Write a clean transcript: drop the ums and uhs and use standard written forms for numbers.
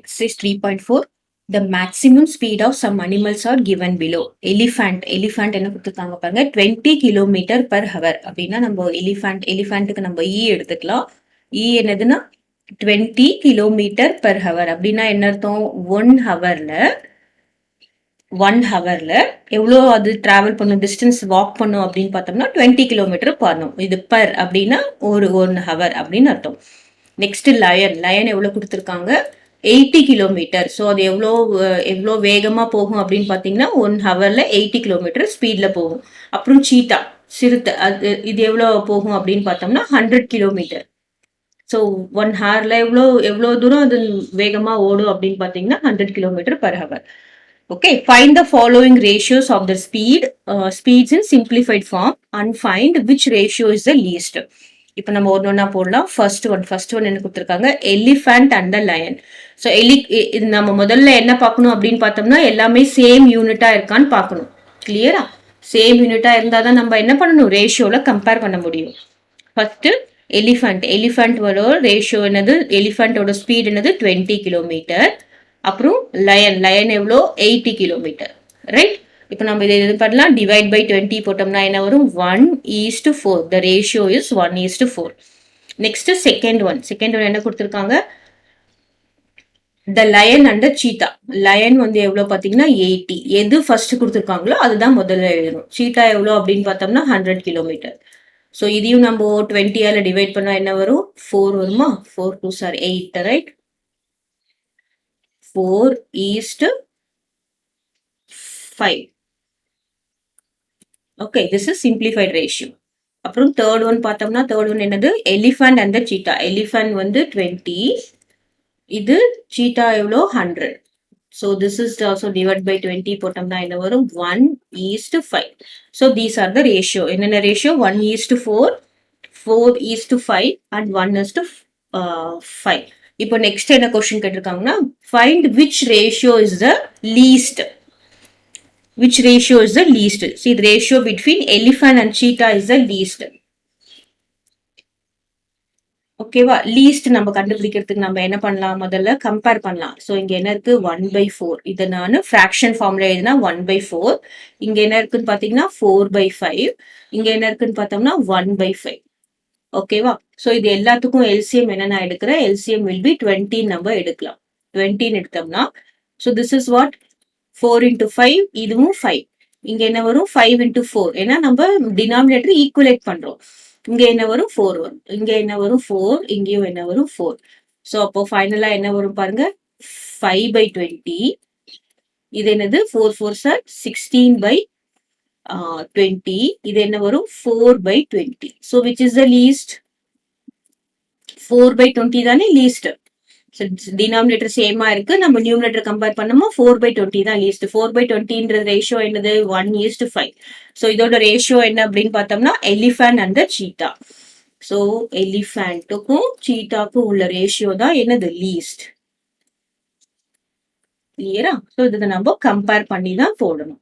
Exercise 3.4. The maximum speed of some animals are given below. Elephant என்ன கொடுத்துருக்காங்க பாருங்க 20 kilometre per hour அப்படின்னா நம்ம எலிஃபண்ட்டுக்கு நம்ம எடுத்துக்கலாம். என்னதுன்னா 20 கிலோமீட்டர் per hour அப்படின்னா என்ன அர்த்தம்? 1 ஹவர்ல எவ்வளோ அது டிராவல் பண்ணும், டிஸ்டன்ஸ் வாக் பண்ணும் அப்படின்னு பார்த்தோம்னா 20 கிலோமீட்டர் பண்ணும். இது பர் அப்படின்னா ஒரு 1 ஹவர் அப்படின்னு அர்த்தம். நெக்ஸ்ட் லயன் எவ்வளோ கொடுத்துருக்காங்க? 80 கிலோமீட்டர். ஸோ அது எவ்வளோ வேகமாக போகும் அப்படின்னு பார்த்தீங்கன்னா 1 ஹவரில் 80 கிலோமீட்டர் ஸ்பீடில் போகும். அப்புறம் சிறுத்தை இது எவ்வளோ போகும் அப்படின்னு பார்த்தோம்னா 100 கிலோமீட்டர். ஸோ 1 ஹவரில் எவ்வளோ தூரம் அது வேகமாக ஓடும் அப்படின்னு பார்த்தீங்கன்னா 100 kilometre per hour. Okay, find the following ratios of the speeds in simplified form and find which ratio is the least. இப்போ நம்ம ஒன்னொன்னா போடலாம். ஃபர்ஸ்ட் ஒன் என்ன கொடுத்துருக்காங்க? Elephant and the line. So இது நம்ம முதல்ல என்ன பார்க்கணும் அப்படின்னு பார்த்தோம்னா எல்லாமே சேம் யூனிட்டா இருக்கான்னு பார்க்கணும். கிளியரா? சேம் யூனிட்டா இருந்தால் தான் நம்ம என்ன பண்ணணும்? ரேஷியோல கம்பேர் பண்ண முடியும். ஃபர்ஸ்ட் எலிஃபண்டோட ரேஷியோ என்னது? எலிஃபண்டோட ஸ்பீட் என்னது? 20 கிலோமீட்டர். அப்புறம் லயன் எவ்வளோ? 80 கிலோமீட்டர். ரைட்? இப்போ நம்ம இதை இது பண்ணலாம். டிவைட் பை 20 போட்டோம்னா என்ன வரும்? 1:4. The ratio is 1:4. Next second one என்ன கொடுத்துருக்காங்க? The lion and cheetah. Lion வந்து எவ்வளோ பார்த்தீங்கன்னா 80. எது ஃபர்ஸ்ட் கொடுத்துருக்காங்களோ அதுதான் முதல்ல எழுதணும். சீட்டா எவ்வளோ அப்படின்னு பார்த்தோம்னா 100 கிலோமீட்டர். ஸோ இதையும் நம்ம 20ஆல டிவைட் பண்ணா என்ன வரும்? 4 வருமா? 4 2 sir 8. Right? 4:5. Okay, this is simplified ratio. அப்புறம் தேர்ட் ஒன் பார்த்தோம்னா என்னது? Elephant and cheetah. எலிஃபண்ட் வந்து 20, இது சீட்டா எவ்வளோ? 100. So this is also divide by 20 போட்டோம்னா என்ன வரும்? 1:5. So these are the ratio. என்னென்ன ரேஷியோ? 1:4, 4:5 அண்ட் 1:5. இப்போ நெக்ஸ்ட் என்ன கொஸ்டின் கேட்டிருக்காங்கன்னா find which ratio is the least. Which ratio is the least? See, the ratio between elephant and cheetah is the least. ஓகேவா? Least நம்ம கண்டுபிடிக்கிறதுக்கு நம்ம என்ன பண்ணலாம்? முதல்ல கம்பேர் பண்ணலாம். ஸோ இங்க என்ன இருக்கு? 1/4. இதை நான் ஃபிராக்ஷன் ஃபார்ம்ல எழுதினா 1/4. இங்க என்ன இருக்குன்னு பாத்தீங்கன்னா 4/5. இங்க என்ன இருக்குன்னு பார்த்தோம்னா 1/5. ஓகேவா? ஸோ இது எல்லாத்துக்கும் எல்சிஎம் என்ன நான் எடுக்கிறேன்? எல்சிஎம் வில் பி 20 நம்ம எடுக்கலாம். 20 எடுத்தோம்னா so this is what? 4 into 5, இதுவும் 5. இங்க என்ன வரும்? 5 into 4. ஏன்னா நம்ம டினாமினேட்டர் ஈக்குவலேட் பண்றோம். இங்க என்ன வரும்? 4 வரும். இங்க என்ன வரும்? 4. இங்கேயும் என்ன வரும்? 4. ஸோ அப்போ ஃபைனலா என்ன வரும் பாருங்க? 5/20. இது என்னது? 4 4s are 16/20. இது என்ன வரும்? 4/20. So which is the least? 4/20 தானே லீஸ்ட். டினாமினேட்டர் சேமா இருக்கு. நம்ம நியூமினேட்டர் கம்பேர் பண்ணோமா 4/20 தான் லீஸ்ட். 4/20ன்ற ரேஷியோ என்னது? 1:5. ஸோ இதோட ரேஷியோ என்ன அப்படின்னு பார்த்தோம்னா எலிஃபண்ட் அண்ட் சீட்டா. ஸோ எலிஃபண்ட்டுக்கும் சீட்டாக்கும் உள்ள ரேஷியோ தான் என்னது? லீஸ்ட். கிளியரா? ஸோ இதை நம்ம கம்பேர் பண்ணி தான் போடணும்.